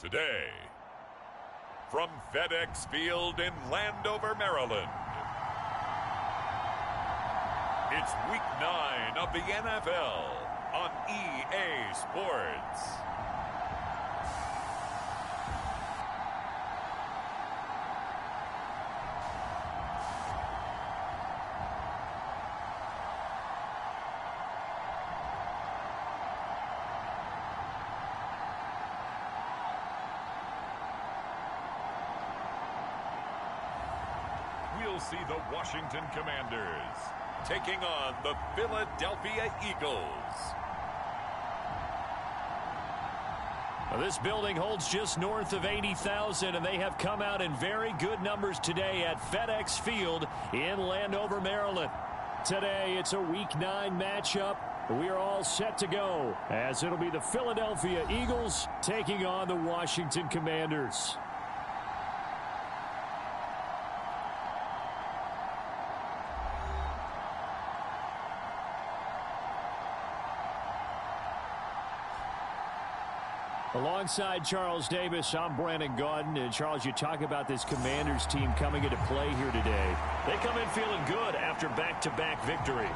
Today, from FedEx Field in Landover, Maryland, it's Week 9 of the NFL on EA Sports. We'll see the Washington Commanders taking on the Philadelphia Eagles. Well, this building holds just north of 80,000, and they have come out in very good numbers today at FedEx Field in Landover, Maryland. Today, it's a Week 9 matchup. We are all set to go, as it'll be the Philadelphia Eagles taking on the Washington Commanders. Alongside Charles Davis, I'm Brandon Gaudin. And Charles, you talk about this Commanders team coming into play here today. They come in feeling good after back-to-back victories.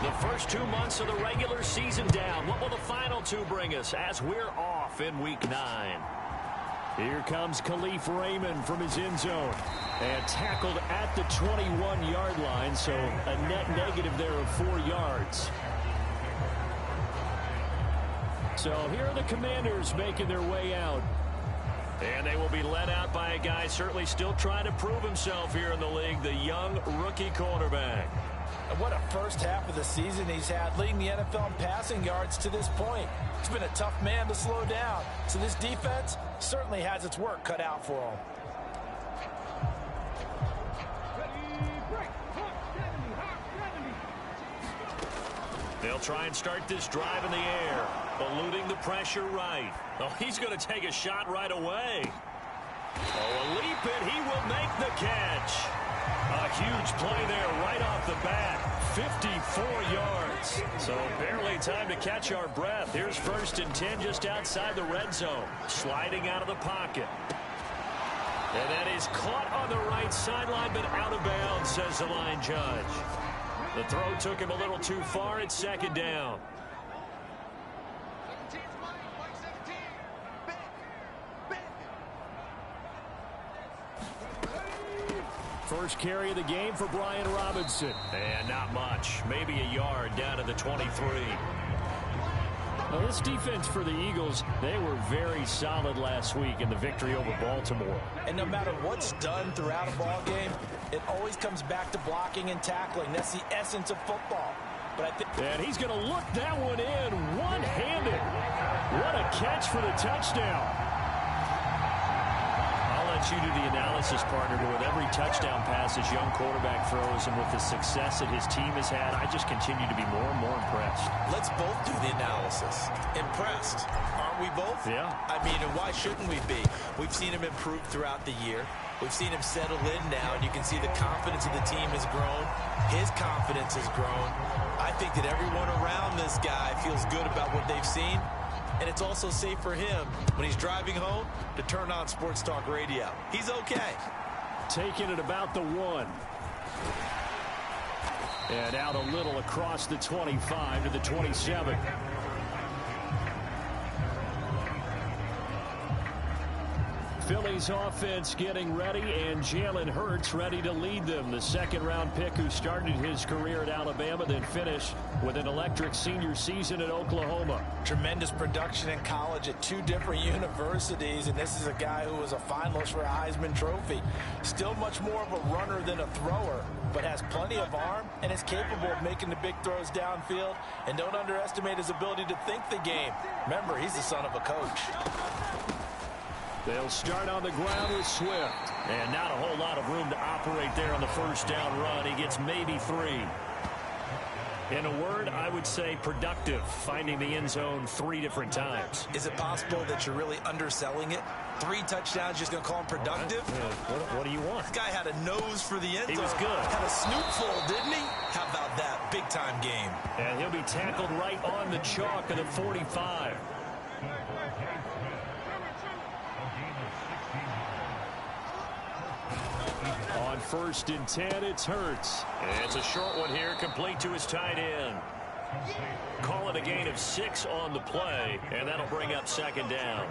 The first 2 months of the regular season down. What will the final two bring us as we're off in Week 9? Here comes Khalif Raymond from his end zone. And tackled at the 21-yard line, so a net negative there of 4 yards. So here are the Commanders making their way out. And they will be led out by a guy certainly still trying to prove himself here in the league, the young rookie cornerback. And what a first half of the season he's had, leading the NFL in passing yards to this point. He's been a tough man to slow down. So this defense certainly has its work cut out for him. They'll try and start this drive in the air, eluding the pressure right. Oh, he's going to take a shot right away. Oh, a leap, and he will make the catch. A huge play there right off the bat. 54 yards. So barely time to catch our breath. Here's 1st and 10 just outside the red zone. Sliding out of the pocket. And that is caught on the right sideline, but out of bounds, says the line judge. The throw took him a little too far. It's 2nd down. First carry of the game for Brian Robinson. And not much. Maybe a yard down to the 23. Now, this defense for the Eagles, they were very solid last week in the victory over Baltimore. And no matter what's done throughout a ball game, it always comes back to blocking and tackling. That's the essence of football. But I think, and he's going to look that one in one-handed. What a catch for the touchdown. I'll let you do the analysis, partner, but with every touchdown pass his young quarterback throws and with the success that his team has had, I just continue to be more and more impressed. Let's both do the analysis. Impressed. Aren't we both? Yeah. I mean, and why shouldn't we be? We've seen him improve throughout the year. We've seen him settle in now, and you can see the confidence of the team has grown. His confidence has grown. I think that everyone around this guy feels good about what they've seen, and it's also safe for him when he's driving home to turn on Sports Talk Radio. He's okay. Taking it about the 1. And out a little across the 25 to the 27. Philly's offense getting ready, and Jalen Hurts ready to lead them. The second-round pick who started his career at Alabama, then finished with an electric senior season at Oklahoma. Tremendous production in college at 2 different universities, and this is a guy who was a finalist for a Heisman Trophy. Still much more of a runner than a thrower, but has plenty of arm and is capable of making the big throws downfield. And don't underestimate his ability to think the game. Remember, he's the son of a coach. They'll start on the ground with Swift. And not a whole lot of room to operate there on the first down run. He gets maybe 3. In a word, I would say productive, finding the end zone 3 different times. Is it possible that you're really underselling it? 3 touchdowns, just going to call him productive? Right. What do you want? This guy had a nose for the end zone. He was good. Had a snootful, didn't he? How about that? Big-time game. And he'll be tackled right on the chalk of the 45. On 1st and 10, it's Hurts. And it's a short one here, complete to his tight end. Call it a gain of 6 on the play, and that'll bring up 2nd down.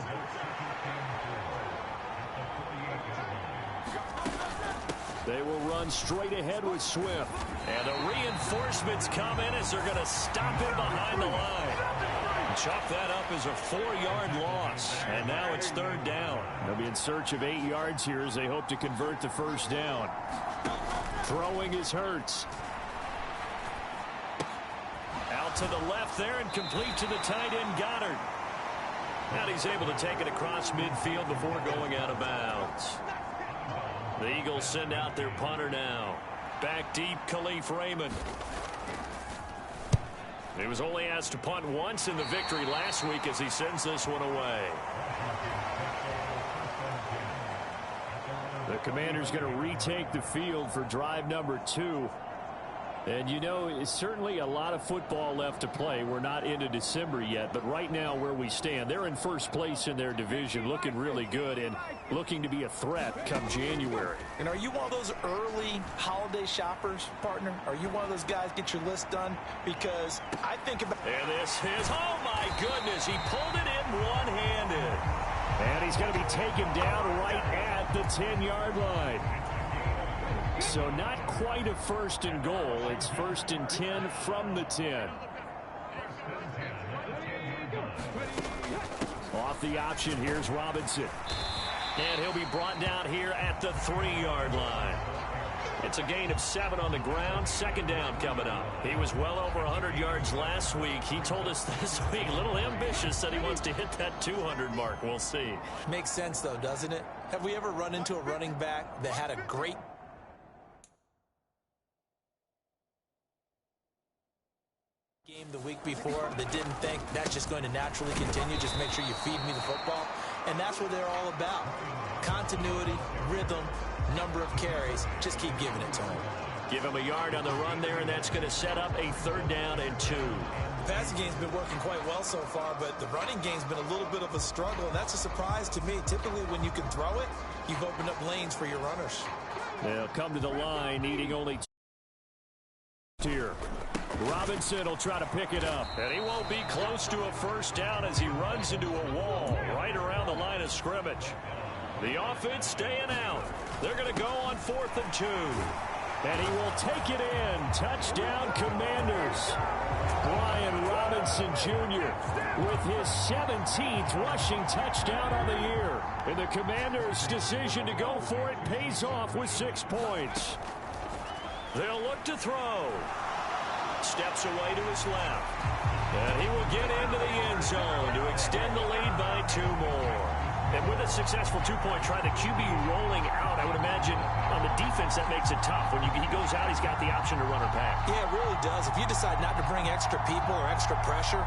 They will run straight ahead with Swift. And the reinforcements come in as they're going to stop him behind the line. Chalk that up as a 4-yard loss. And now it's 3rd down. They'll be in search of 8 yards here as they hope to convert the 1st down. Throwing is Hurts. Out to the left there and complete to the tight end Goddard. And he's able to take it across midfield before going out of bounds. The Eagles send out their punter now. Back deep, Khalif Raymond. He was only asked to punt once in the victory last week as he sends this one away. The Commanders going to retake the field for drive number 2. And, you know, it's certainly a lot of football left to play. We're not into December yet, but right now where we stand, they're in 1st place in their division, looking really good and looking to be a threat come January. And are you one of those early holiday shoppers, partner? Are you one of those guys get your list done? Because I think about... And this is, oh my goodness, he pulled it in one-handed. And he's going to be taken down right at the 10-yard line. So not quite a 1st and goal. It's 1st and 10 from the 10. Off the option, here's Robinson. And he'll be brought down here at the 3-yard line. It's a gain of 7 on the ground. 2nd down coming up. He was well over 100 yards last week. He told us this week, a little ambitious, said he wants to hit that 200 mark. We'll see. Makes sense, though, doesn't it? Have we ever run into a running back that had a great game the week before that didn't think that's just going to naturally continue, just make sure you feed me the football? And that's what they're all about. Continuity, rhythm, number of carries. Just keep giving it to him. Give him a yard on the run there, and that's going to set up a 3rd down and 2. The passing game's been working quite well so far, but the running game's been a little bit of a struggle, and that's a surprise to me. Typically, when you can throw it, you've opened up lanes for your runners. They'll come to the line, needing only 2 here. Robinson will try to pick it up. And he won't be close to a 1st down as he runs into a wall right around the line of scrimmage. The offense staying out. They're going to go on 4th and 2. And he will take it in. Touchdown, Commanders. Brian Robinson Jr. with his 17th rushing touchdown on the year. And the Commanders' decision to go for it pays off with 6 points. They'll look to throw. Steps away to his left. And he will get into the end zone to extend the lead by 2 more. And with a successful 2-point try, the QB rolling out, I would imagine on the defense that makes it tough. When he goes out, he's got the option to run or pass. Yeah, it really does. If you decide not to bring extra people or extra pressure,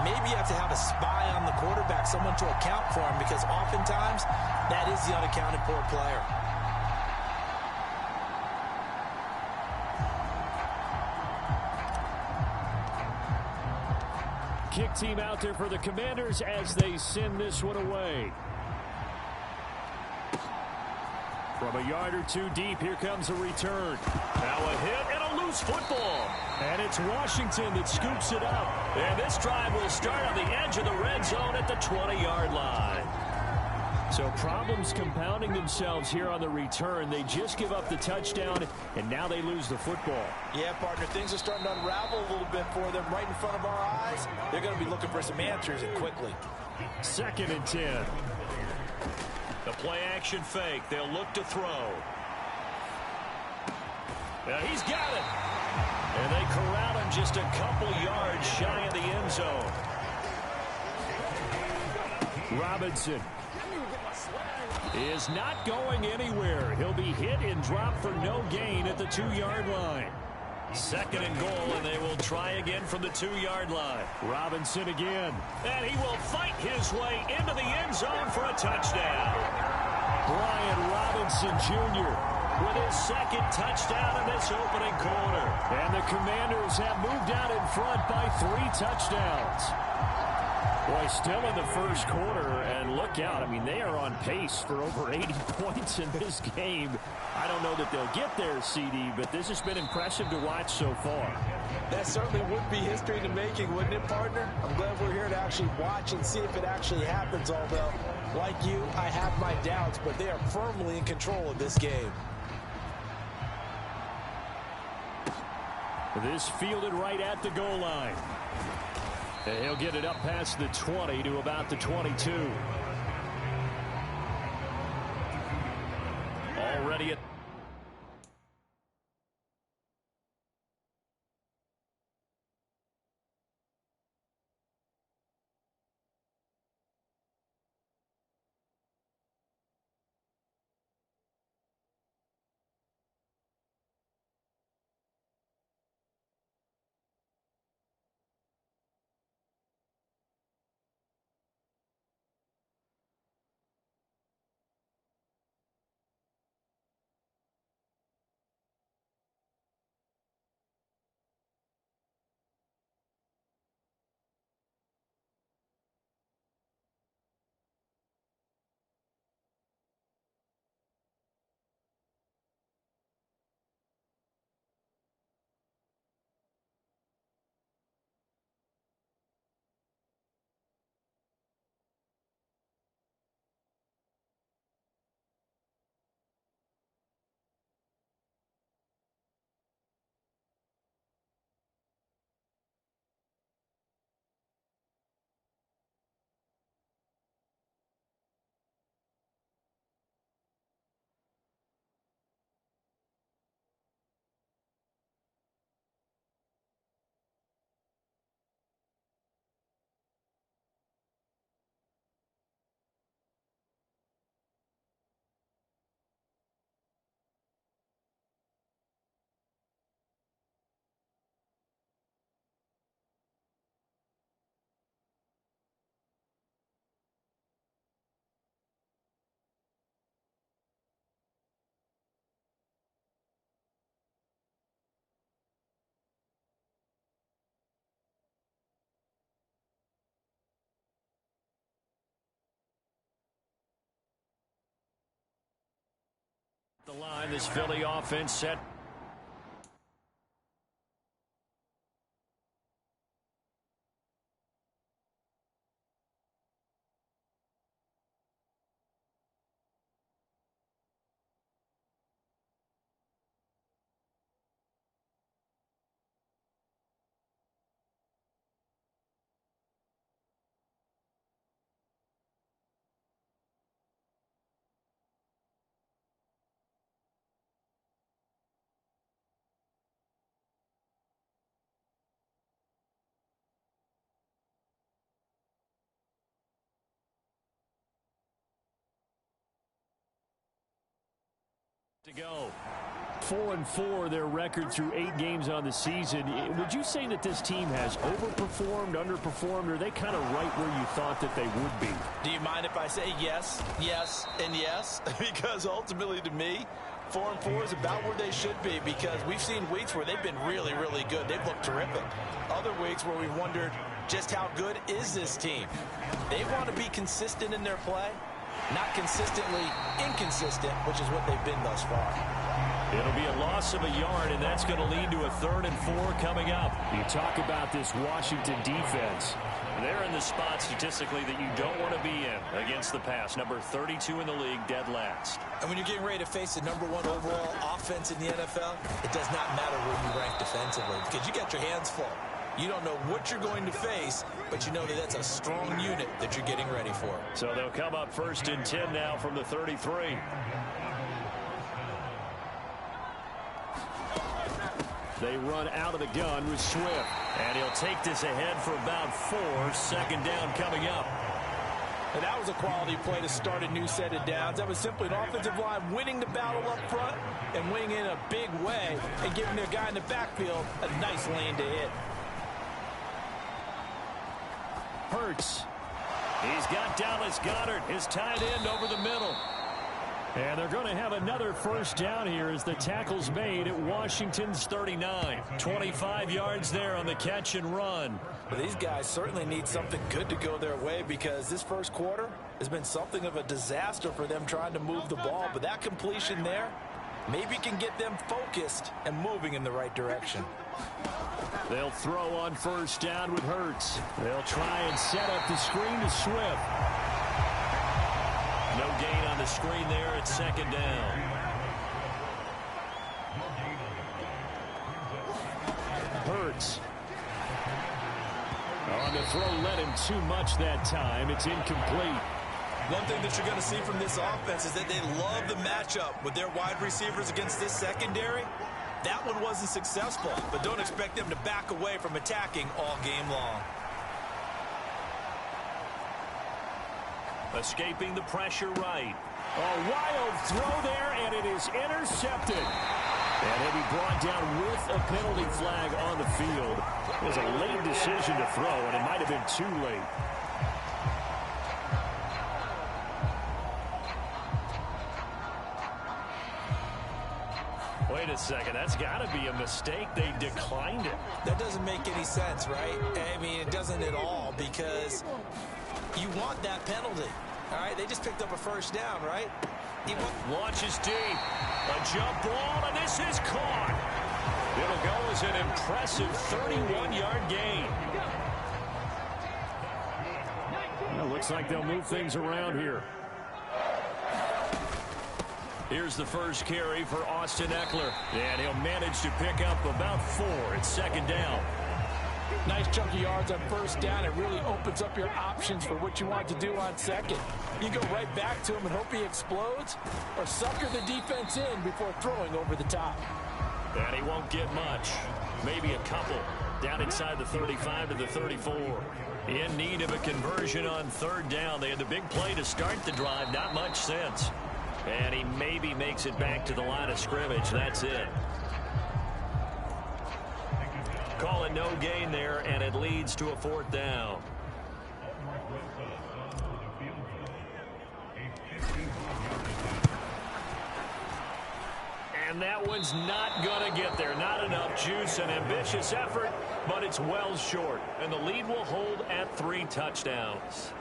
maybe you have to have a spy on the quarterback, someone to account for him, because oftentimes that is the unaccounted for player. Kick team out there for the Commanders as they send this one away. From a yard or 2 deep, here comes a return. Now a hit and a loose football. And it's Washington that scoops it up. And this drive will start on the edge of the red zone at the 20-yard line. So problems compounding themselves here on the return. They just give up the touchdown, and now they lose the football. Yeah, partner, things are starting to unravel a little bit for them right in front of our eyes. They're going to be looking for some answers, and quickly. 2nd and 10. The play-action fake. They'll look to throw. He's got it. And they corral him just a couple yards shy of the end zone. Robinson is not going anywhere. He'll be hit and dropped for no gain at the 2-yard line. 2nd and goal, and they will try again from the 2-yard line. Robinson again. And he will fight his way into the end zone for a touchdown. Brian Robinson Jr. with his 2nd touchdown in this opening quarter. And the Commanders have moved out in front by 3 touchdowns. Boy, Still in the first quarter, and look out. I mean, they are on pace for over 80 points in this game. I don't know that they'll get there, CD, but this has been impressive to watch so far. That certainly would be history in the making, wouldn't it, partner? I'm glad we're here to actually watch and see if it actually happens, although, like you, I have my doubts, but they are firmly in control of this game. This fielded right at the goal line. And he'll get it up past the 20 to about the 22. Already at the line, this Philly offense set. To go. 4-4 their record through 8 games on the season. Would you say that this team has overperformed, underperformed, or are they kind of right where you thought that they would be? Do you mind if I say yes, yes, and yes? Because ultimately to me, 4-4 is about where they should be, because we've seen weeks where they've been really, really good. They've looked terrific. Other weeks where we've wondered just how good is this team. They want to be consistent in their play, not consistently inconsistent, which is what they've been thus far. It'll be a loss of a yard, and that's going to lead to a 3rd and 4 coming up. You talk about this Washington defense. They're in the spot statistically that you don't want to be in against the pass. Number 32 in the league, dead last. And when you're getting ready to face the #1 overall offense in the NFL, it does not matter where you rank defensively, because you got your hands full. You don't know what you're going to face, but you know that that's a strong unit that you're getting ready for. So they'll come up 1st and 10 now from the 33. They run out of the gun with Swift. And he'll take this ahead for about 4. 2nd down coming up. And that was a quality play to start a new set of downs. That was simply an offensive line winning the battle up front and winning in a big way and giving their guy in the backfield a nice lane to hit. Hurts. He's got Dallas Goedert, his tight end, over the middle. And they're going to have another first down here as the tackle's made at Washington's 39. 25 yards there on the catch and run. Well, these guys certainly need something good to go their way because this first quarter has been something of a disaster for them trying to move the ball. But that completion there maybe can get them focused and moving in the right direction. They'll throw on first down with Hurts. They'll try and set up the screen to Swift. No gain on the screen there at second down. Hurts. On the throw, led him too much that time. It's incomplete. One thing that you're going to see from this offense is that they love the matchup with their wide receivers against this secondary. That one wasn't successful, but don't expect them to back away from attacking all game long. Escaping the pressure right. A wild throw there, and it is intercepted. And he'll be brought down with a penalty flag on the field. It was a late decision to throw, and it might have been too late. Wait a second, that's got to be a mistake. They declined it. That doesn't make any sense, right? I mean, it doesn't at all because you want that penalty. All right, they just picked up a first down, right? Launches deep. A jump ball, and this is caught. It'll go as an impressive 31-yard gain. Well, looks like they'll move things around here. Here's the first carry for Austin Eckler. And he'll manage to pick up about 4 at second down. Nice chunk of yards on first down. It really opens up your options for what you want to do on second. You go right back to him and hope he explodes, or sucker the defense in before throwing over the top. And he won't get much. Maybe a couple. Down inside the 35 to the 34. In need of a conversion on third down. They had the big play to start the drive. Not much sense. And he maybe makes it back to the line of scrimmage. That's it. Call it no gain there, and it leads to a fourth down. And that one's not going to get there. Not enough juice. An ambitious effort, but it's well short. And the lead will hold at 3 touchdowns.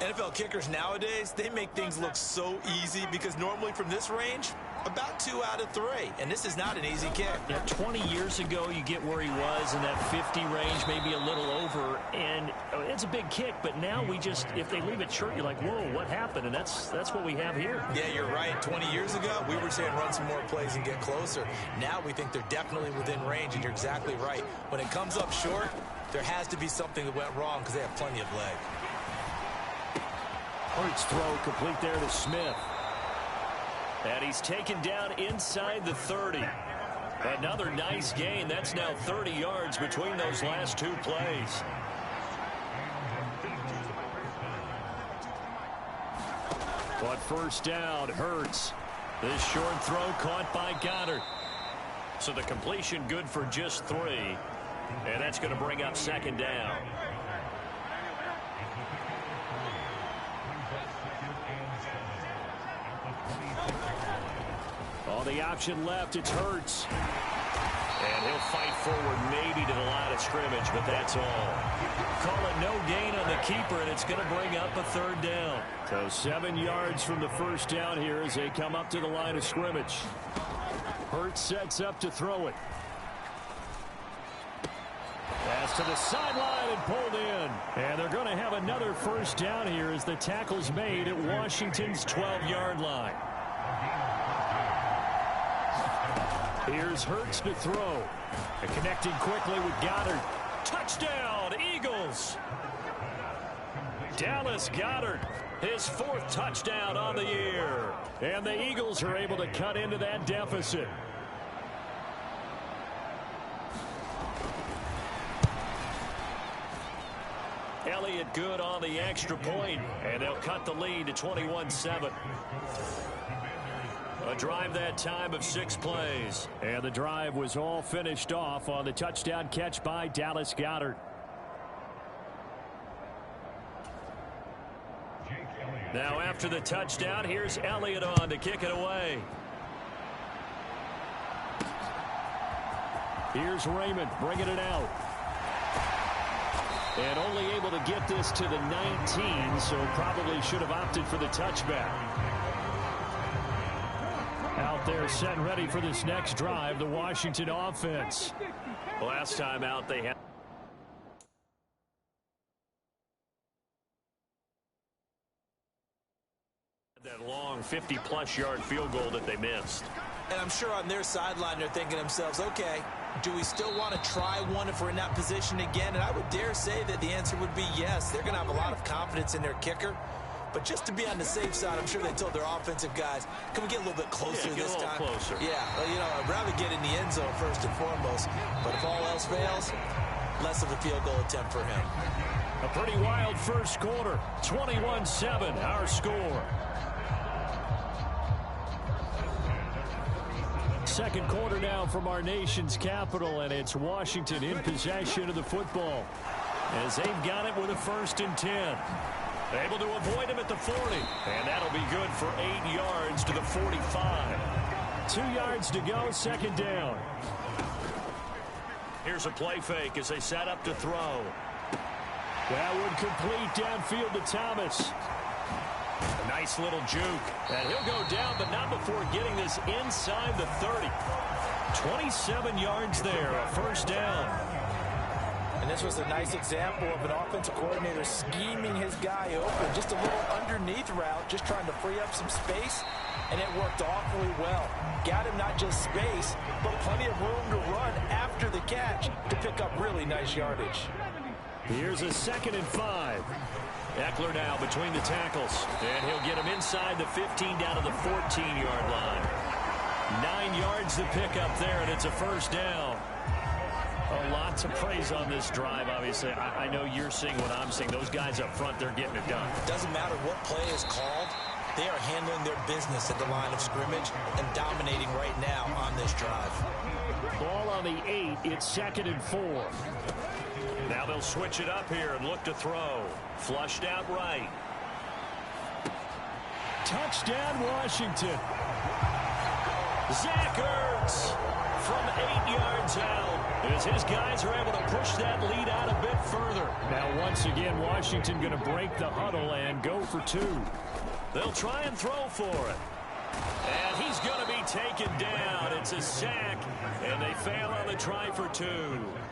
NFL kickers nowadays, they make things look so easy because normally from this range, about 2 out of 3. And this is not an easy kick. Yeah, 20 years ago, you get where he was in that 50 range, maybe a little over. And it's a big kick, but now we just, if they leave it short, you're like, whoa, what happened? And that's what we have here. Yeah, you're right. 20 years ago, we were saying run some more plays and get closer. Now we think they're definitely within range, and you're exactly right. When it comes up short, there has to be something that went wrong because they have plenty of leg. Hurts throw complete there to Smith. And he's taken down inside the 30. Another nice gain. That's now 30 yards between those last 2 plays. But first down, Hurts. This short throw caught by Goddard. So the completion good for just 3. And that's going to bring up second down. On the option left, it's Hurts. And he'll fight forward maybe to the line of scrimmage, but that's all. Call it no gain on the keeper, and it's going to bring up a third down. So 7 yards from the first down here as they come up to the line of scrimmage. Hurts sets up to throw it. Pass to the sideline and pulled in. And they're going to have another first down here as the tackle's made at Washington's 12-yard line. Here's Hurts to throw. And connecting quickly with Goddard. Touchdown, Eagles! Dallas Goedert, his 4th touchdown on the year. And the Eagles are able to cut into that deficit. Elliott good on the extra point, and they'll cut the lead to 21-7. A drive that time of 6 plays. And the drive was all finished off on the touchdown catch by Dallas Goedert. Now after the touchdown, here's Elliott on to kick it away. Here's Raymond bringing it out. And only able to get this to the 19, so probably should have opted for the touchback. Out there set and ready for this next drive, the Washington offense. Last time out, they had that long 50-plus yard field goal that they missed. And I'm sure on their sideline they're thinking to themselves, okay, do we still want to try one if we're in that position again? And I would dare say that the answer would be yes. They're going to have a lot of confidence in their kicker. But just to be on the safe side, I'm sure they told their offensive guys, can we get a little bit closer this time? Closer. Yeah, well, you know, I'd rather get in the end zone first and foremost. But if all else fails, less of a field goal attempt for him. A pretty wild first quarter. 21-7, our score. Second quarter now from our nation's capital, and it's Washington in possession of the football as they've got it with a 1st and 10. Able to avoid him at the 40, and that'll be good for 8 yards to the 45. 2 yards to go, second down. Here's a play fake as they set up to throw. That would complete downfield to Thomas. A nice little juke. And he'll go down, but not before getting this inside the 30. 27 yards there, a 1st down. And this was a nice example of an offensive coordinator scheming his guy open. Just a little underneath route, just trying to free up some space, and it worked awfully well. Got him not just space, but plenty of room to run after the catch to pick up really nice yardage. Here's a 2nd and 5. Eckler now between the tackles, and he'll get him inside the 15 down to the 14-yard line. 9 yards to pick up there, and it's a 1st down. A lot to praise on this drive, obviously. I know you're seeing what I'm seeing. Those guys up front, they're getting it done. Doesn't matter what play is called. They are handling their business at the line of scrimmage and dominating right now on this drive. Ball on the 8. It's 2nd and 4. Now they'll switch it up here and look to throw. Flushed out right. Touchdown, Washington. Zach Ertz from 8 yards out, as his guys are able to push that lead out a bit further. Now, once again, Washington going to break the huddle and go for 2. They'll try and throw for it. And he's going to be taken down. It's a sack, and they fail on the try for 2.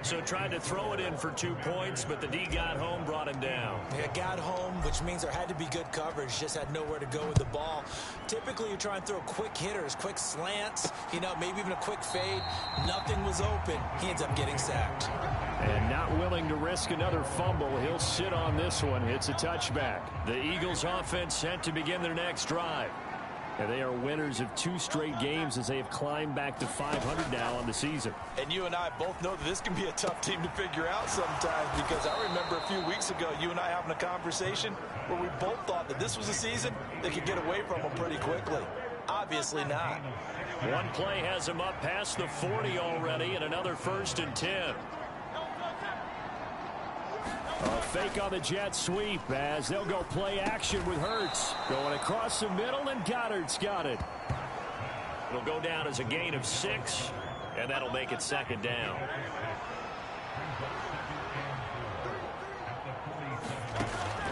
So tried to throw it in for 2 points, but the D got home, brought him down. Yeah, got home, which means there had to be good coverage. Just had nowhere to go with the ball. Typically, you try and throw quick hitters, quick slants, you know, maybe even a quick fade. Nothing was open. He ends up getting sacked. And not willing to risk another fumble. He'll sit on this one. It's a touchback. The Eagles offense set to begin their next drive. And they are winners of 2 straight games as they have climbed back to 500 now on the season. And you and I both know that this can be a tough team to figure out sometimes, because I remember a few weeks ago you and I having a conversation where we both thought that this was a season they could get away from them pretty quickly. Obviously not. One play has him up past the 40 already, and another 1st and 10. A fake on the jet sweep as they'll go play action with Hurts. Going across the middle, and Goddard's got it. It'll go down as a gain of 6, and that'll make it 2nd down.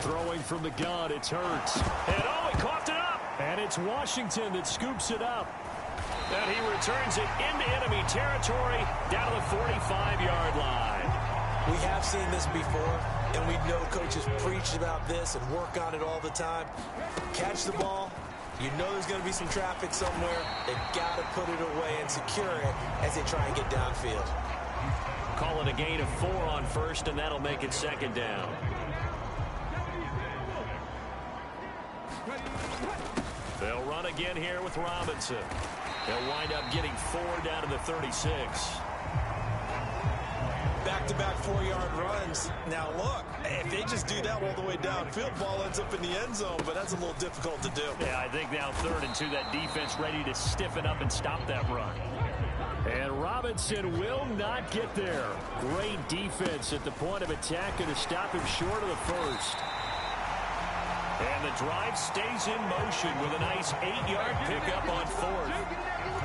Throwing from the gun, it's Hurts. And oh, he coughed it up. And it's Washington that scoops it up. And he returns it into enemy territory down to the 45-yard line. We have seen this before, and we know coaches preach about this and work on it all the time. Catch the ball. You know there's going to be some traffic somewhere. They've got to put it away and secure it as they try and get downfield. Call it a gain of 4 on 1st, and that'll make it 2nd down. They'll run again here with Robinson. They'll wind up getting 4 down to the 36. Back-to-back 4-yard runs. Now, look, if they just do that all the way downfield, ball ends up in the end zone, but that's a little difficult to do. Yeah, I think now 3rd and 2, that defense ready to stiffen up and stop that run. And Robinson will not get there. Great defense at the point of attack, and to stop him short of the 1st. And the drive stays in motion with a nice 8-yard pickup on 4th.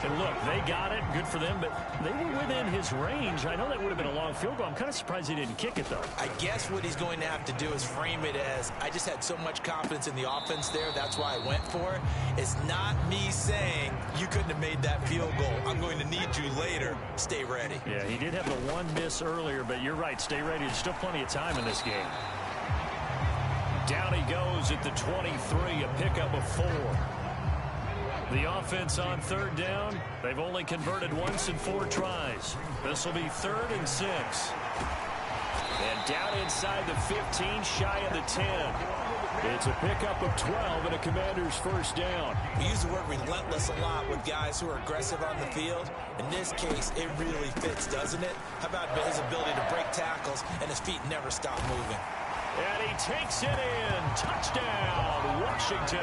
And look, they got it. Good for them, but they were within his range. I know that would have been a long field goal. I'm kind of surprised he didn't kick it, though. I guess what he's going to have to do is frame it as, I just had so much confidence in the offense there, that's why I went for it. It's not me saying you couldn't have made that field goal. I'm going to need you later. Stay ready. Yeah, he did have the one miss earlier, but you're right. Stay ready. There's still plenty of time in this game. Down he goes at the 23, a pickup of 4. The offense on 3rd down. They've only converted once in 4 tries. This will be 3rd and 6. And down inside the 15, shy of the 10. It's a pickup of 12 and a Commander's first down. We use the word relentless a lot with guys who are aggressive on the field. In this case, it really fits, doesn't it? How about his ability to break tackles and his feet never stop moving? And he takes it in. Touchdown, Washington.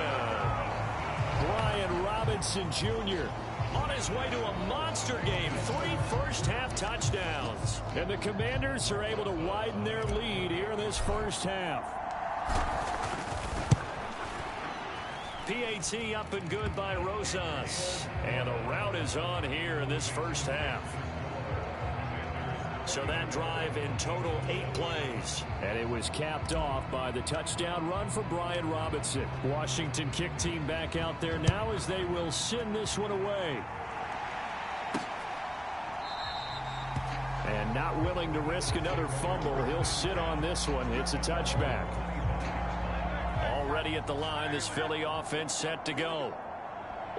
Brian Robinson Jr. on his way to a monster game. 3 first-half touchdowns. And the Commanders are able to widen their lead here in this first half. PAT up and good by Rosas. And the route is on here in this first half. So that drive in total 8 plays. And it was capped off by the touchdown run for Brian Robinson. Washington kick team back out there now as they will send this one away. And not willing to risk another fumble, he'll sit on this one. It's a touchback. Already at the line, this Philly offense set to go.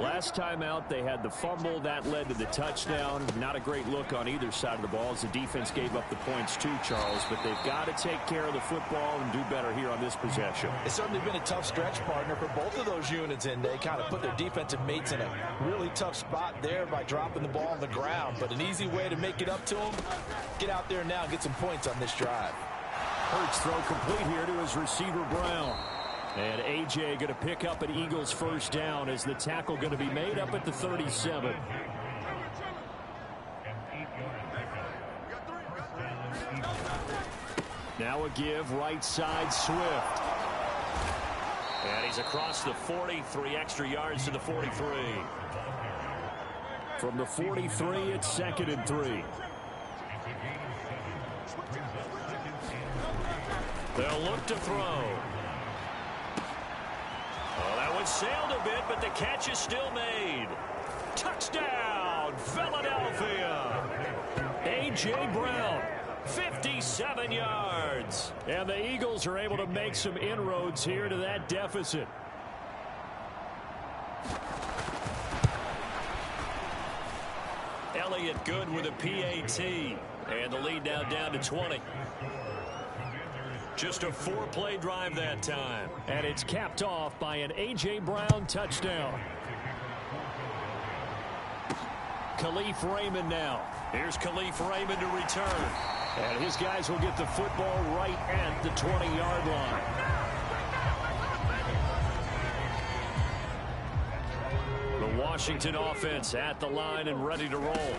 Last time out, they had the fumble. That led to the touchdown. Not a great look on either side of the ball as the defense gave up the points too, Charles. But they've got to take care of the football and do better here on this possession. It's certainly been a tough stretch, partner, for both of those units, and they kind of put their defensive mates in a really tough spot there by dropping the ball on the ground. But an easy way to make it up to them, get out there now and get some points on this drive. Hurts throw complete here to his receiver, Brown. And A.J. going to pick up an Eagles first down as the tackle going to be made up at the 37. Now a give, right side, Swift. And he's across the 43 extra yards to the 43. From the 43, it's 2nd and 3. They'll look to throw. Well, that one sailed a bit, but the catch is still made. Touchdown, Philadelphia. A.J. Brown, 57 yards. And the Eagles are able to make some inroads here to that deficit. Elliott good with a PAT. And the lead now down to 20. Just a 4-play drive that time. And it's capped off by an A.J. Brown touchdown. Khalif Raymond now. Here's Khalif Raymond to return. And his guys will get the football right at the 20-yard line. The Washington offense at the line and ready to roll.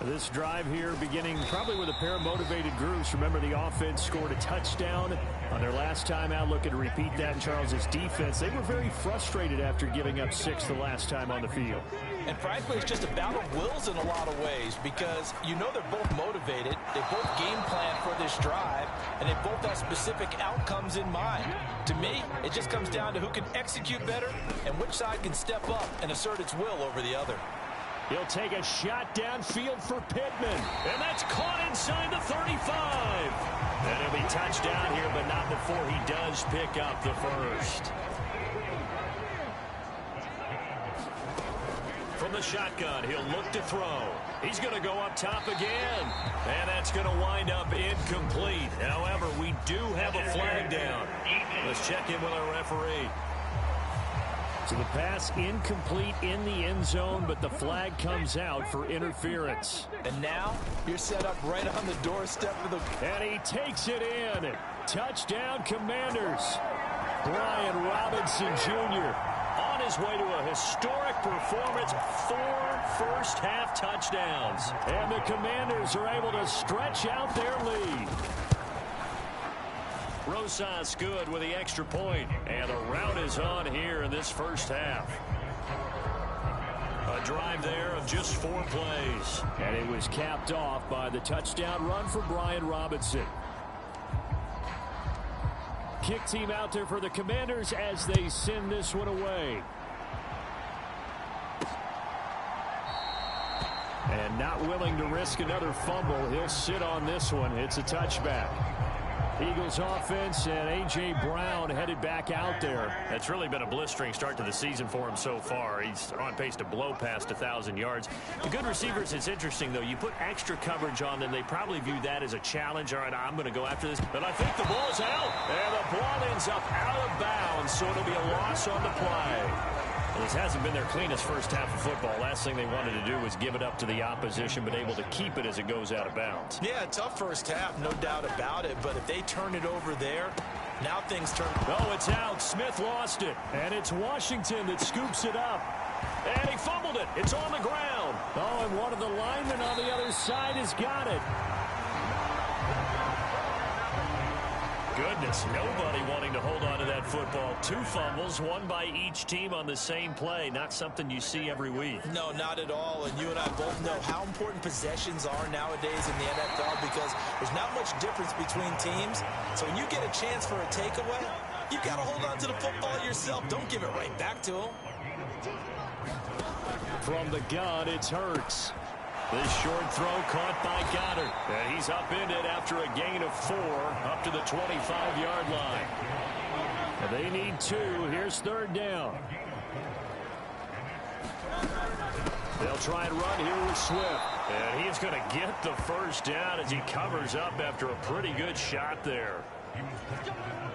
This drive here beginning probably with a pair of motivated groups. Remember, the offense scored a touchdown on their last time out. Looking to repeat that in Charles's defense. They were very frustrated after giving up 6 the last time on the field. And frankly, it's just a battle of wills in a lot of ways because you know they're both motivated. They both game plan for this drive, and they both have specific outcomes in mind. To me, it just comes down to who can execute better and which side can step up and assert its will over the other. He'll take a shot downfield for Pittman. And that's caught inside the 35. And he'll be touched down here, but not before he does pick up the first. From the shotgun, he'll look to throw. He's going to go up top again. And that's going to wind up incomplete. However, we do have a flag down. Let's check in with our referee. So the pass incomplete in the end zone, but the flag comes out for interference. And now you're set up right on the doorstep of the... And he takes it in. Touchdown, Commanders. Brian Robinson Jr. on his way to a historic performance. 4 first-half touchdowns. And the Commanders are able to stretch out their lead. Rosas good with the extra point. And the rout is on here in this first half. A drive there of just 4 plays. And it was capped off by the touchdown run for Brian Robinson. Kick team out there for the Commanders as they send this one away. And not willing to risk another fumble. He'll sit on this one. It's a touchback. Eagles offense and A.J. Brown headed back out there. It's really been a blistering start to the season for him so far. He's on pace to blow past 1,000 yards. The good receivers, it's interesting, though. You put extra coverage on them, they probably view that as a challenge. All right, I'm going to go after this. But I think the ball's out. And the ball ends up out of bounds, so it'll be a loss on the play. Well, this hasn't been their cleanest first half of football. Last thing they wanted to do was give it up to the opposition, but able to keep it as it goes out of bounds. Yeah, tough first half, no doubt about it. But if they turn it over there, now things turn. Oh, it's out. Smith lost it. And it's Washington that scoops it up. And he fumbled it. It's on the ground. Oh, and one of the linemen on the other side has got it. Goodness, nobody wanting to hold on to that football. 2 fumbles, one by each team on the same play. Not something you see every week. No, not at all. And you and I both know how important possessions are nowadays in the NFL because there's not much difference between teams. So when you get a chance for a takeaway, you've got to hold on to the football yourself. Don't give it right back to him. From the gun, it's Hurts. This short throw caught by Goddard. And he's upended after a gain of 4 up to the 25-yard line. They need 2. Here's 3rd down. They'll try and run here with Swift. And he's going to get the first down as he covers up after a pretty good shot there.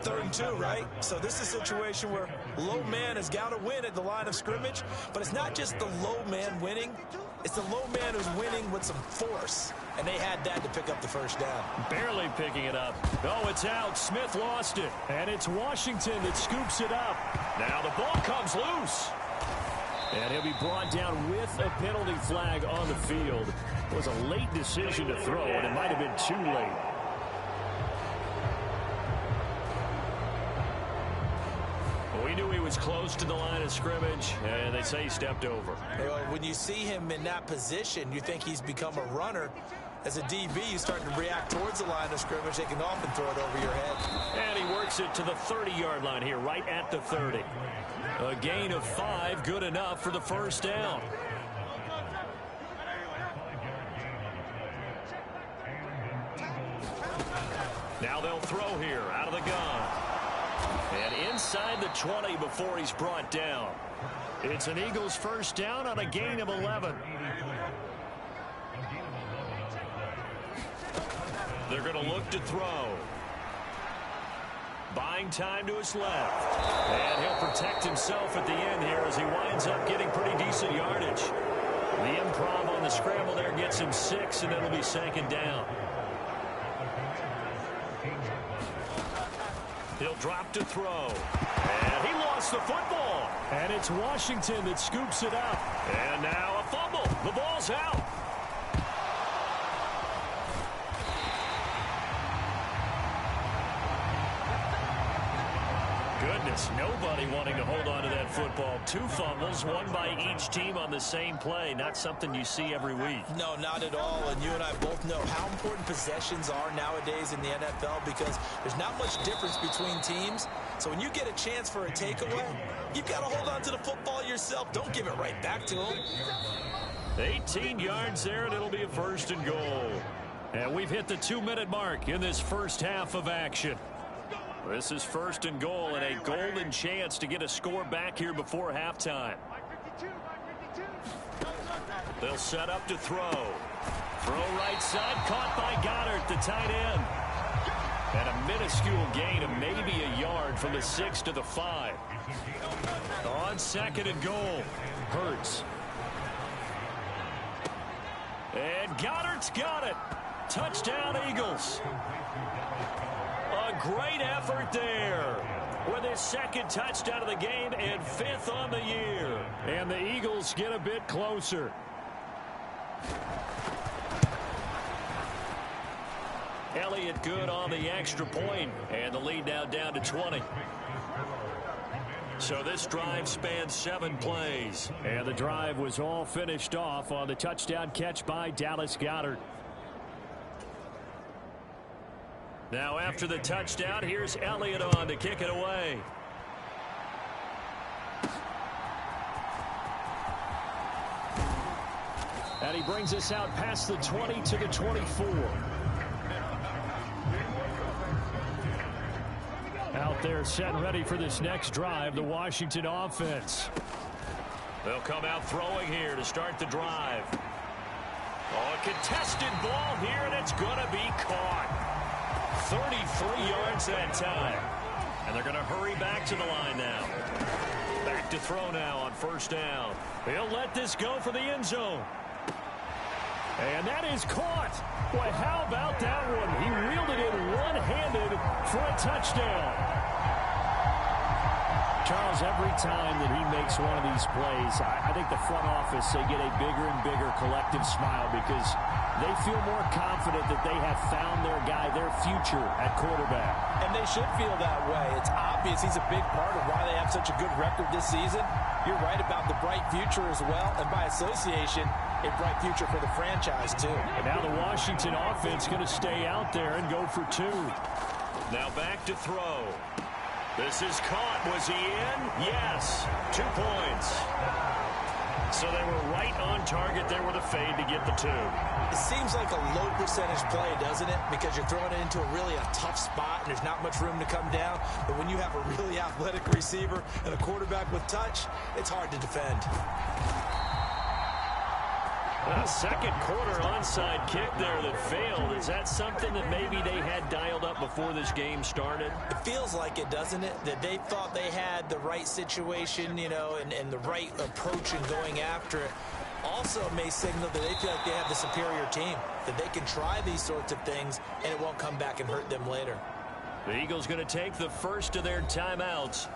3rd and 2, right? So this is a situation where low man has got to win at the line of scrimmage. But it's not just the low man winning. It's the low man who's winning with some force. And they had that to pick up the first down. Barely picking it up. Oh, it's out. Smith lost it. And it's Washington that scoops it up. Now the ball comes loose. And he'll be brought down with a penalty flag on the field. It was a late decision to throw, and it might have been too late. We knew he was close to the line of scrimmage, and they say he stepped over. Well, when you see him in that position, you think he's become a runner. As a DB, you start to react towards the line of scrimmage. They can often throw it over your head. And he works it to the 30-yard line here, right at the 30. A gain of 5, good enough for the first down. Now they'll throw here out of the gun. And inside the 20 before he's brought down. It's an Eagles first down on a gain of 11. They're going to look to throw. Buying time to his left. And he'll protect himself at the end here as he winds up getting pretty decent yardage. The improv on the scramble there gets him 6, and it'll be 2nd down. He'll drop to throw. And he lost the football. And it's Washington that scoops it up. And now a fumble. The ball's out. Goodness, nobody wanting to hold on to that football. 2 fumbles, one by each team on the same play. Not something you see every week. No, not at all. And you and I both know how important possessions are nowadays in the NFL because there's not much difference between teams. So when you get a chance for a takeaway, you've got to hold on to the football yourself. Don't give it right back to him. 18 yards there, and it'll be a 1st and goal. And we've hit the 2-minute mark in this first half of action. This is 1st and goal and a golden chance to get a score back here before halftime. They'll set up to throw. Throw right side, caught by Goddard, the tight end. And a minuscule gain of maybe a yard from the 6 to the 5. On 2nd and goal. Hurts. And Goddard's got it. Touchdown, Eagles. A great effort there with his 2nd touchdown of the game and 5th on the year. And the Eagles get a bit closer. Elliott good on the extra point, and the lead now down to 20. So this drive spans 7 plays. And the drive was all finished off on the touchdown catch by Dallas Goedert. Now after the touchdown, here's Elliott on to kick it away. And he brings us out past the 20 to the 24. Out there set and ready for this next drive, the Washington offense. They'll come out throwing here to start the drive. Oh, a contested ball here, and it's going to be caught. 33 yards that time. And they're going to hurry back to the line now. Back to throw now on first down. He'll let this go for the end zone. And that is caught. Boy, how about that one? He reeled it in one-handed for a touchdown. Charles, every time that he makes one of these plays, I think the front office, they get a bigger and bigger collective smile because they feel more confident that they have found their guy, their future at quarterback. And they should feel that way. It's obvious he's a big part of why they have such a good record this season. You're right about the bright future as well, and by association, a bright future for the franchise, too. And now the Washington offense going to stay out there and go for 2. Now back to throw. This is caught. Was he in? Yes. 2 points. So they were right on target there with a fade to get the 2. It seems like a low percentage play, doesn't it? Because you're throwing it into a tough spot and there's not much room to come down. But when you have a really athletic receiver and a quarterback with touch, it's hard to defend. A second quarter onside kick there that failed. Is that something that maybe they had dialed up before this game started? It feels like it, doesn't it? That they thought they had the right situation, you know, and the right approach in going after it. Also may signal that they feel like they have the superior team, that they can try these sorts of things and it won't come back and hurt them later. The Eagles going to take the first of their timeouts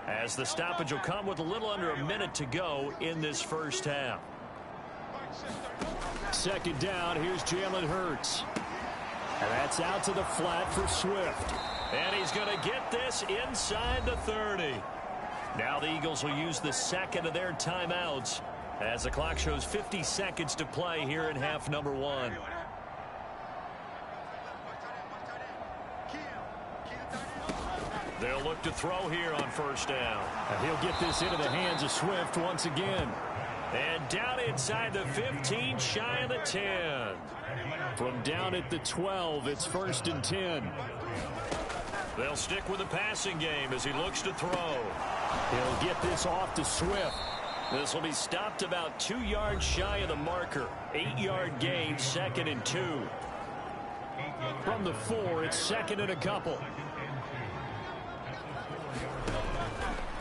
as the stoppage will come with a little under a minute to go in this first half. Second down, here's Jalen Hurts. And that's out to the flat for Swift. And he's going to get this inside the 30. Now the Eagles will use the second of their timeouts as the clock shows 50 seconds to play here in half number 1. They'll look to throw here on first down. And he'll get this into the hands of Swift once again. And down inside the 15, shy of the 10. From down at the 12, it's 1st and 10. They'll stick with the passing game as he looks to throw. He'll get this off to Swift. This will be stopped about 2 yards shy of the marker. 8-yard gain, 2nd and 2. From the 4, it's 2nd and a couple.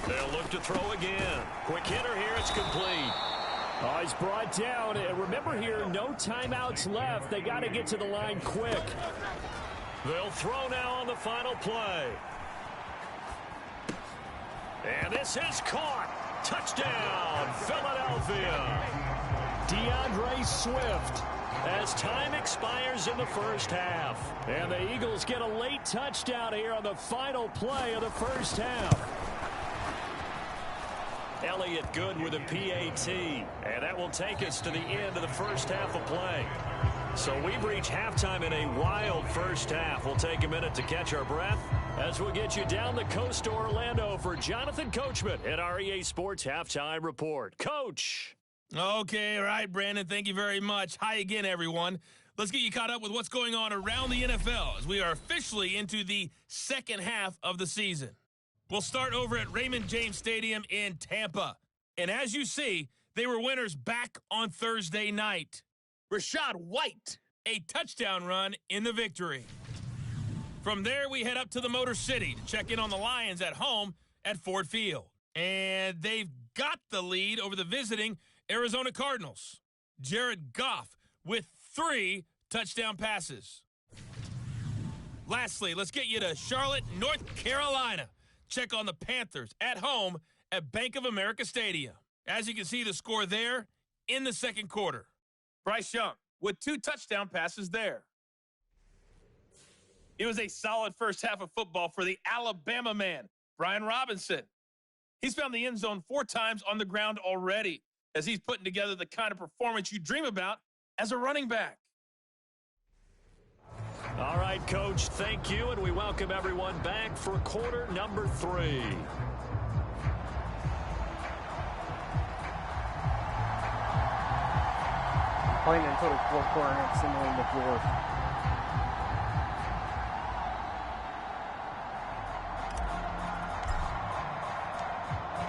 They'll look to throw again. Quick hitter here, it's complete. Oh, he's brought down. And remember here, no timeouts left. They got to get to the line quick. They'll throw now on the final play. And this is caught. Touchdown, Philadelphia. DeAndre Swift. As time expires in the first half. And the Eagles get a late touchdown here on the final play of the first half. Elliott good with a PAT. And that will take us to the end of the first half of play. So we've reached halftime in a wild first half. We'll take a minute to catch our breath as we'll get you down the coast to Orlando for Jonathan Coachman at our EA Sports Halftime Report. Coach. Okay, all right, Brandon, thank you very much. Hi again, everyone. Let's get you caught up with what's going on around the NFL as we are officially into the second half of the season. We'll start over at Raymond James Stadium in Tampa. And as you see, they were winners back on Thursday night. Rashad White, a touchdown run in the victory. From there, we head up to the Motor City to check in on the Lions at home at Ford Field. And they've got the lead over the visiting Arizona Cardinals. Jared Goff with 3 touchdown passes. Lastly, let's get you to Charlotte, North Carolina. Check on the Panthers at home at Bank of America Stadium. As you can see, the score there in the second quarter. Bryce Young with 2 touchdown passes there. It was a solid first half of football for the Alabama man, Brian Robinson. He's found the end zone 4 times on the ground already as he's putting together the kind of performance you dream about as a running back. All right, Coach, thank you, and we welcome everyone back for quarter number 3. Playing in total 4 corner, assembling the floor.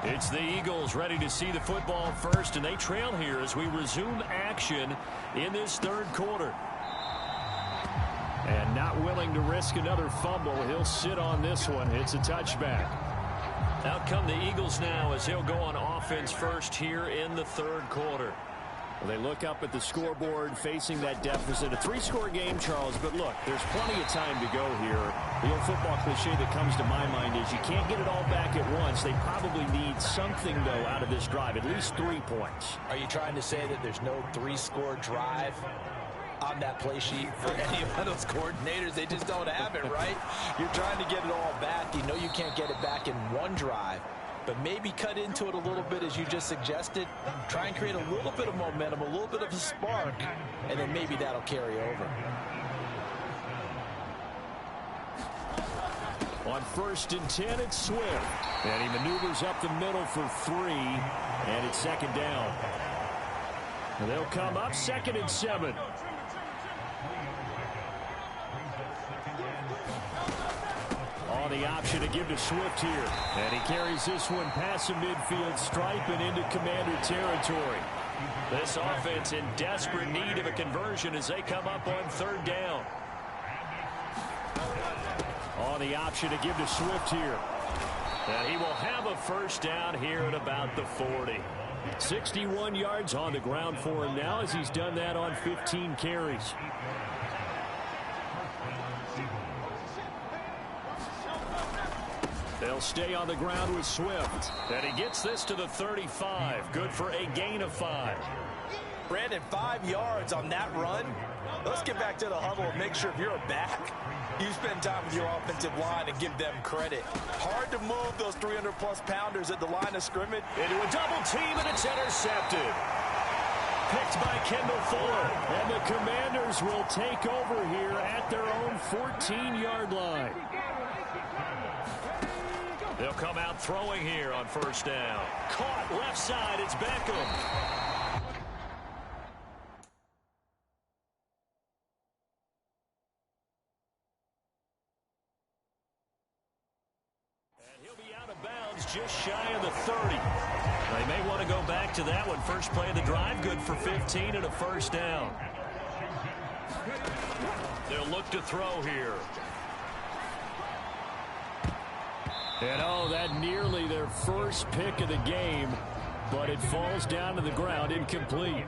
It's the Eagles ready to see the football first, and they trail here as we resume action in this third quarter. And not willing to risk another fumble. He'll sit on this one. It's a touchback. Out come the Eagles now as he'll go on offense first here in the third quarter. Well, they look up at the scoreboard facing that deficit. A 3-score game, Charles, but look, there's plenty of time to go here. The old football cliche that comes to my mind is you can't get it all back at once. They probably need something, though, out of this drive, at least 3 points. Are you trying to say that there's no 3-score drive on that play sheet for any of those coordinators? They just don't have it, right? You're trying to get it all back. You know you can't get it back in one drive, but maybe cut into it a little bit as you just suggested. Try and create a little bit of momentum, a little bit of a spark, and then maybe that'll carry over. On 1st and 10, it's Swift. And he maneuvers up the middle for 3, and it's 2nd down. And they'll come up 2nd and 7. On the option to give to Swift here. And he carries this one past the midfield stripe and into Commander territory. This offense in desperate need of a conversion as they come up on 3rd down. On the option to give to Swift here. And he will have a 1st down here at about the 40. 61 yards on the ground for him now as he's done that on 15 carries. They'll stay on the ground with Swift. And he gets this to the 35. Good for a gain of 5. Brandon, 5 yards on that run. Let's get back to the huddle and make sure if you're a back, you spend time with your offensive line and give them credit. Hard to move those 300-plus pounders at the line of scrimmage. Into a double team, and it's intercepted. Picked by Kendall Fuller. And the Commanders will take over here at their own 14-yard line. They'll come out throwing here on 1st down. Caught left side, it's Beckham. Just shy of the 30. They may want to go back to that one. First play of the drive, good for 15 and a 1st down. They'll look to throw here. And oh, that nearly their first pick of the game, but it falls down to the ground, incomplete.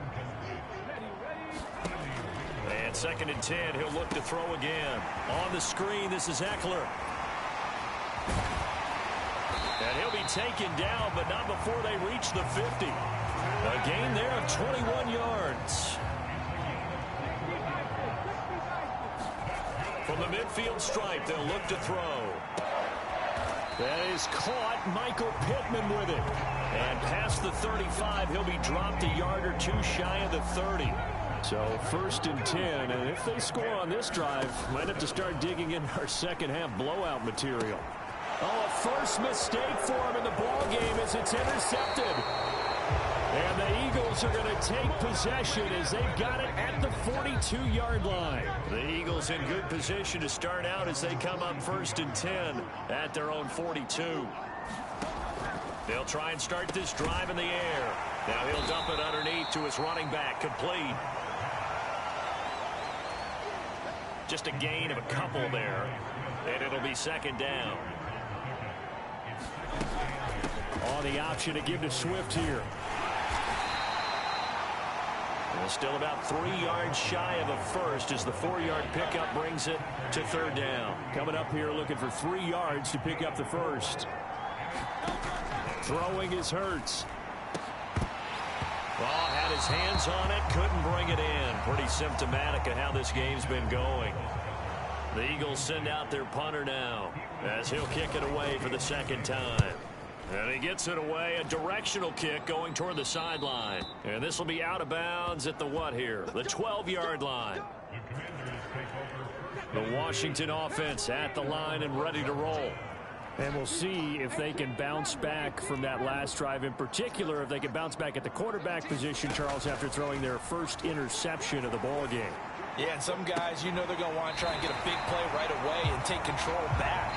And 2nd and 10, he'll look to throw again. On the screen, this is Eckler. And he'll be taken down, but not before they reach the 50. A gain there of 21 yards. From the midfield stripe, they'll look to throw. That is caught. Michael Pittman with it. And past the 35, he'll be dropped a yard or 2 shy of the 30. So 1st and 10, and if they score on this drive, might have to start digging in our second half blowout material. Oh, a first mistake for him in the ball game as it's intercepted. And the Eagles are going to take possession as they've got it at the 42-yard line. The Eagles in good position to start out as they come up 1st and 10 at their own 42. They'll try and start this drive in the air. Now he'll dump it underneath to his running back, complete. Just a gain of a couple there, and it'll be 2nd down. On the option to give to Swift here. Well, still about 3 yards shy of a 1st as the 4-yard pickup brings it to 3rd down. Coming up here looking for 3 yards to pick up the 1st. Throwing is Hurts. Well, had his hands on it, couldn't bring it in. Pretty symptomatic of how this game's been going. The Eagles send out their punter now as he'll kick it away for the second time. And he gets it away, a directional kick going toward the sideline. And this will be out of bounds at the what here? The 12-yard line. The Washington offense at the line and ready to roll. And we'll see if they can bounce back from that last drive. In particular, if they can bounce back at the quarterback position, Charles, after throwing their first interception of the ball game. Yeah, and some guys, you know they're going to want to try and get a big play right away and take control back.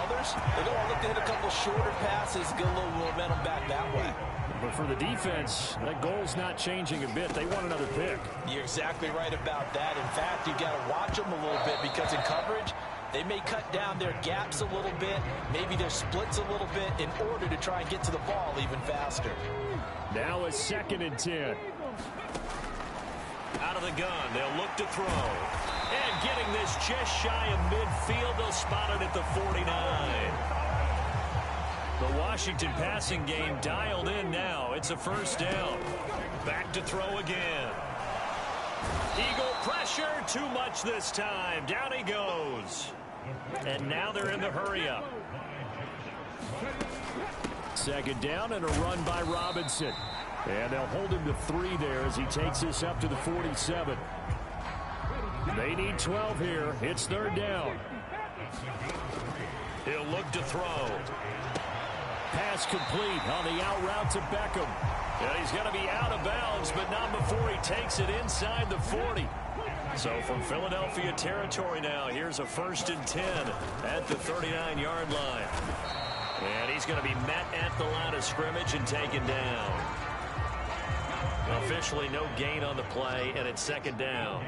Others, they're going to look to hit a couple shorter passes, get a little momentum back that way. But for the defense, that goal's not changing a bit. They want another pick. You're exactly right about that. In fact, you've got to watch them a little bit because in coverage, they may cut down their gaps a little bit, maybe their splits a little bit in order to try and get to the ball even faster. Now a 2nd and 10. Out of the gun, they'll look to throw. And getting this just shy of midfield, they'll spot it at the 49. The Washington passing game dialed in now. It's a first down. Back to throw again. Eagle pressure, too much this time. Down he goes. And now they're in the hurry-up. 2nd down and a run by Robinson. And they'll hold him to 3 there as he takes this up to the 47. They need 12 here. It's 3rd down. He'll look to throw. Pass complete on the out route to Beckham. Yeah, he's going to be out of bounds, but not before he takes it inside the 40. So from Philadelphia territory now, here's a 1st and 10 at the 39-yard line. And he's going to be met at the line of scrimmage and taken down. Officially no gain on the play, and it's 2nd down.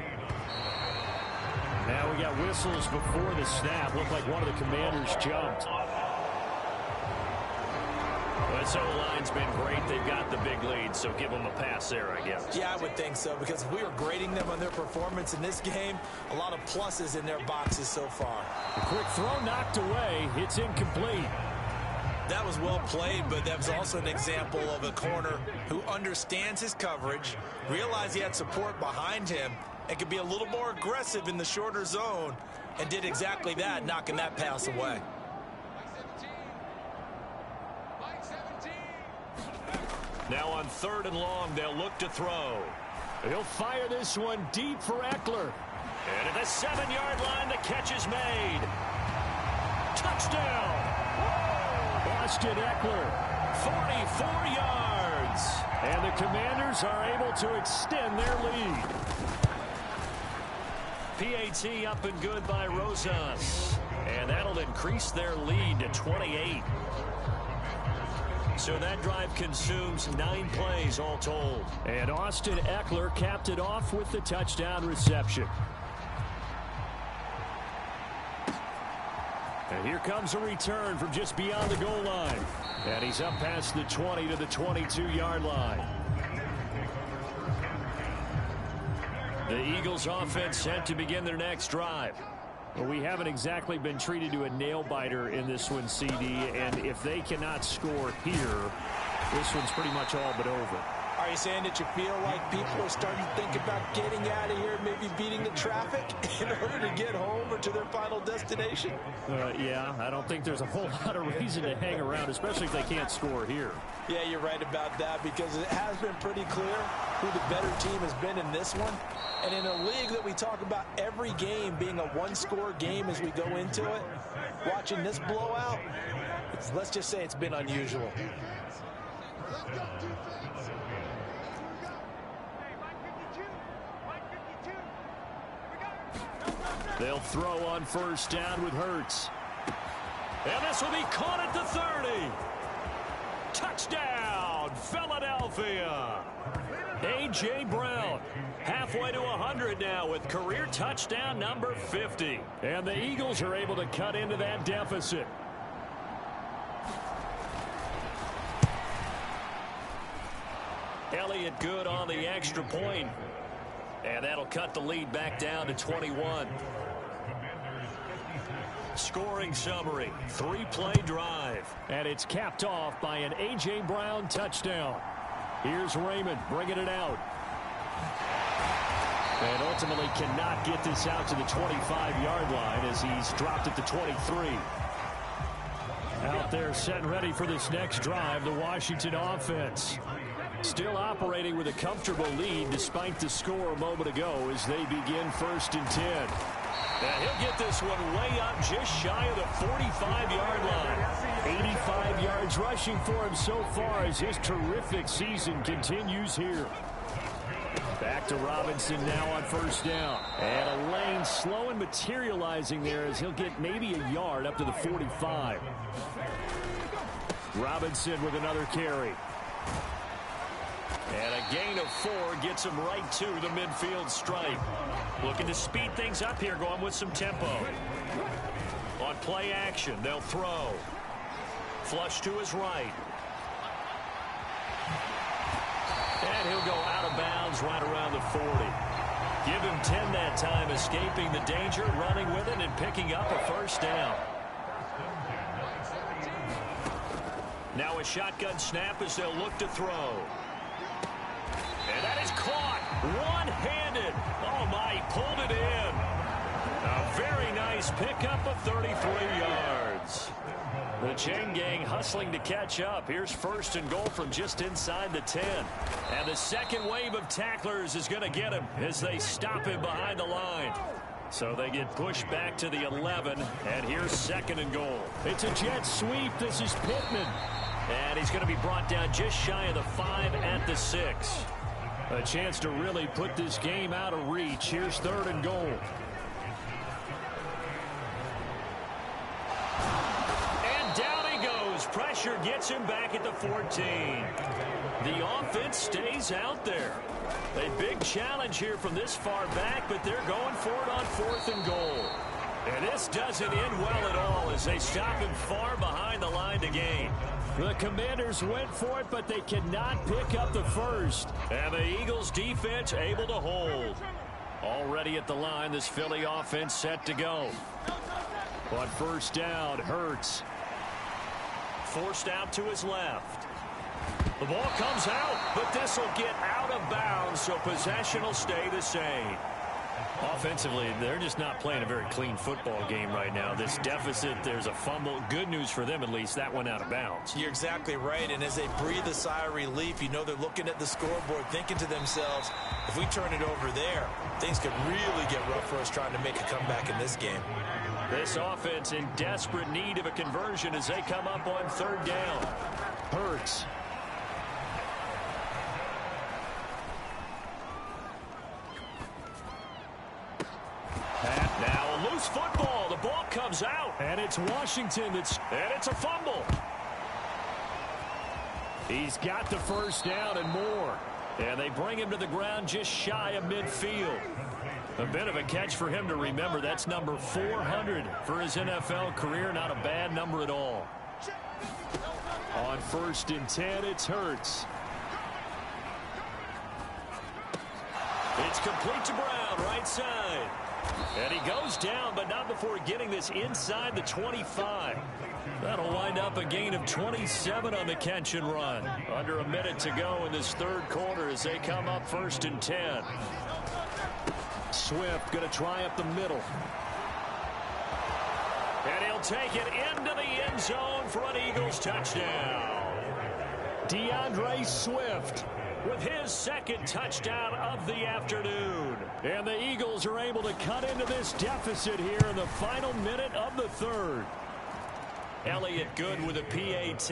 Now we got whistles before the snap. Looked like one of the Commanders jumped. This O-line's been great. They've got the big lead, so give them a pass there, I guess. Yeah, I would think so, because if we were grading them on their performance in this game, a lot of pluses in their boxes so far. A quick throw knocked away. It's incomplete. That was well played, but that was also an example of a corner who understands his coverage, realized he had support behind him, and could be a little more aggressive in the shorter zone, and did exactly that, knocking that pass away. Now on 3rd and long, they'll look to throw. He'll fire this one deep for Eckler. And at the 7-yard line, the catch is made. Touchdown! Austin Eckler. 44 yards. And the Commanders are able to extend their lead. PAT up and good by Rosas. And that'll increase their lead to 28. So that drive consumes 9 plays all told. And Austin Eckler capped it off with the touchdown reception. And here comes a return from just beyond the goal line. And he's up past the 20 to the 22-yard line. The Eagles offense set to begin their next drive. Well, we haven't exactly been treated to a nail-biter in this one, CD, and if they cannot score here, this one's pretty much all but over. Are you saying that you feel like people are starting to think about getting out of here, maybe beating the traffic in order to get home or to their final destination? Yeah, I don't think there's a whole lot of reason to hang around, especially if they can't score here. Yeah, you're right about that, because it has been pretty clear who the better team has been in this one. And in a league that we talk about every game being a one-score game as we go into it, watching this blowout, let's just say it's been unusual. They'll throw on 1st down with Hurts. And this will be caught at the 30. Touchdown, Philadelphia. A.J. Brown, halfway to 100 now with career touchdown number 50. And the Eagles are able to cut into that deficit. Elliott good on the extra point. And that'll cut the lead back down to 21. Scoring summary, 3-play drive. And it's capped off by an A.J. Brown touchdown. Here's Raymond bringing it out. And ultimately cannot get this out to the 25-yard line as he's dropped at the 23. Out there set and ready for this next drive, the Washington offense. Still operating with a comfortable lead despite the score a moment ago as they begin 1st and 10. And he'll get this one way up just shy of the 45-yard line. 85 yards rushing for him so far as his terrific season continues here. Back to Robinson now on 1st down. And a lane slow and materializing there as he'll get maybe a yard up to the 45. Robinson with another carry. And a gain of 4 gets him right to the midfield stripe. Looking to speed things up here, going with some tempo. On play action, they'll throw. Flush to his right. And he'll go out of bounds right around the 40. Give him 10 that time, escaping the danger, running with it, and picking up a 1st down. Now a shotgun snap as they'll look to throw. And that is caught one-handed. Oh, my, he pulled it in. A very nice pickup of 33 yards. The chain gang hustling to catch up. Here's 1st and goal from just inside the 10. And the second wave of tacklers is going to get him as they stop him behind the line. So they get pushed back to the 11, and here's 2nd and goal. It's a jet sweep. This is Pittman. And he's going to be brought down just shy of the 5 at the 6. A chance to really put this game out of reach. Here's 3rd and goal. And down he goes. Pressure gets him back at the 14. The offense stays out there. A big challenge here from this far back, but they're going for it on 4th and goal. And this doesn't end well at all as they stop him far behind the line to gain. The Commanders went for it, but they cannot pick up the 1st. And the Eagles defense able to hold. Already at the line, this Philly offense set to go. On 1st down, Hurts. Forced out to his left. The ball comes out, but this will get out of bounds, so possession will stay the same. Offensively, they're just not playing a very clean football game right now. This deficit, there's a fumble. Good news for them, at least. That went out of bounds. You're exactly right, and as they breathe a sigh of relief, you know they're looking at the scoreboard, thinking to themselves, if we turn it over there, things could really get rough for us trying to make a comeback in this game. This offense in desperate need of a conversion as they come up on 3rd down. Hurts. Now a loose football. The ball comes out. And it's Washington and it's a fumble. He's got the 1st down and more. And they bring him to the ground just shy of midfield. A bit of a catch for him to remember. That's number 400 for his NFL career. Not a bad number at all. On 1st and 10, it's Hurts. It's complete to Brown, right side. And he goes down, but not before getting this inside the 25. That'll wind up a gain of 27 on the catch and run. Under a minute to go in this 3rd quarter as they come up 1st and 10. Swift going to try up the middle. And he'll take it into the end zone for an Eagles touchdown. DeAndre Swift with his 2nd touchdown of the afternoon. And the Eagles are able to cut into this deficit here in the final minute of the 3rd. Elliott good with a PAT.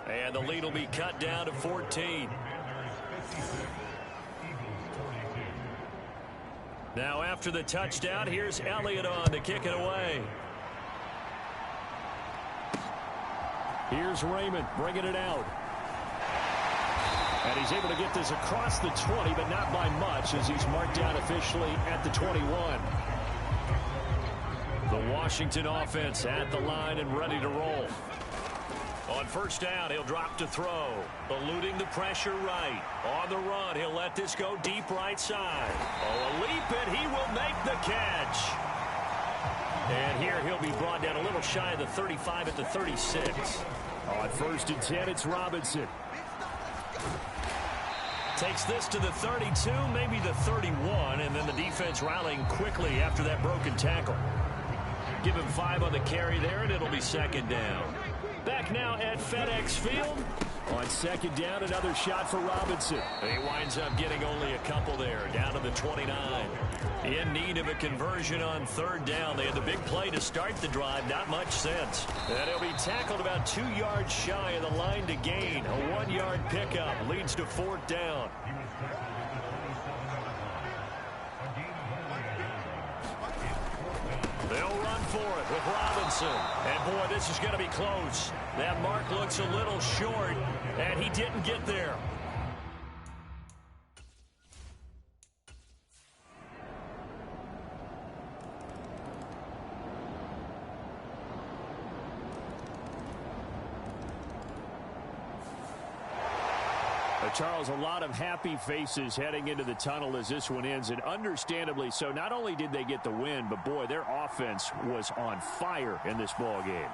And the lead will be cut down to 14. Now after the touchdown, here's Elliott on to kick it away. Here's Raymond bringing it out. And he's able to get this across the 20, but not by much as he's marked down officially at the 21. The Washington offense at the line and ready to roll. On 1st down, he'll drop to throw. Eluding the pressure right. On the run, he'll let this go deep right side. Oh, a leap, and he will make the catch. And here he'll be brought down a little shy of the 35 at the 36. On 1st and 10, it's Robinson. Takes this to the 32, maybe the 31, and then the defense rallying quickly after that broken tackle. Give him 5 on the carry there, and it'll be second down. Back now at FedEx Field. On second down, another shot for Robinson. He winds up getting only a couple there, down to the 29. In need of a conversion on third down. They had the big play to start the drive, not much sense. And he'll be tackled about 2 yards shy of the line to gain. A 1-yard pickup leads to fourth down. They'll run for it with Robinson. And, boy, this is going to be close. That mark looks a little short, and he didn't get there. Charles, a lot of happy faces heading into the tunnel as this one ends, and understandably so. Not only did they get the win, but, boy, their offense was on fire in this ball game.